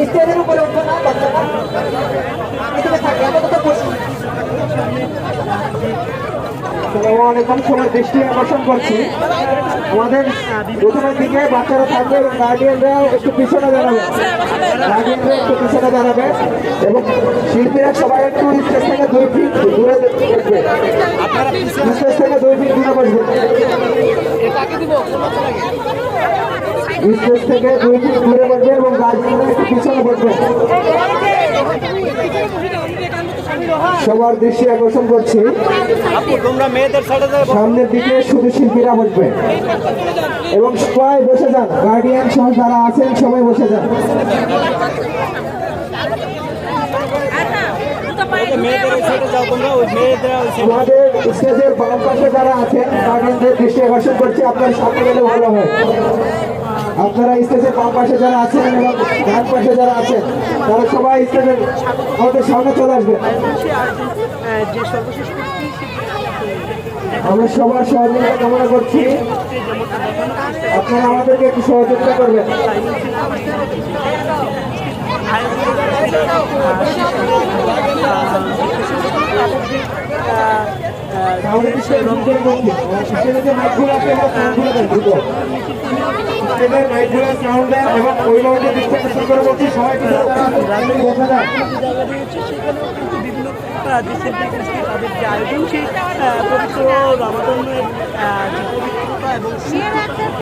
স্টেজের উপরে উঠবো না বাচ্চারা, এদিকে থাকে আপাতত বসুন। আসসালামুয়ালাইকুম, সবার দৃষ্টি আকর্ষণ করছি আমাদের প্রথমের দিকে বাচ্চারা থাকবে এবং গার্ডিয়ানরা একটু পিছনে দাঁড়াবে, এবং শিল্পীরা সবাই একটু স্টেজ থেকে 2 ফিট দূরে বসবে, স্টেজ থেকে 2 ফিট দূরে বসবে, স্টেজ থেকে 2 ফিট দূরে বসবে এবং গার্ডিয়ানরা একটু পিছনে বসবে। সবার দৃষ্টি আকর্ষণ করছি সামনের দিকে শুধু শিল্পীরা বসবে এবং সবাই বসে যান, গার্ডিয়ান সহ যারা আছেন সবাই বসে যান। আমাদের স্টেজের বাম পাশে যারা আছেন গার্ডিয়ানদের দৃষ্টি আকর্ষণ করছি, আপনার সামনে গেলে ভালো হয়। আপনারা স্টেজের বাম পাশে যারা আছেন এবং ডান পাশে যারা আছেন তারা সবাই স্টেজের আমাদের সামনে চলে আসবেন। আমরা সবার সহযোগিতা কামনা করছি, আপনারা আমাদেরকে একটু সহযোগিতা করবেন। এবং অভিভাবকদের দৃষ্টি আকর্ষণ করে বলছি সবাই তাদের যে আয়োজন সেই পবিত্র রমাদানের যে পবিত্রতা এবং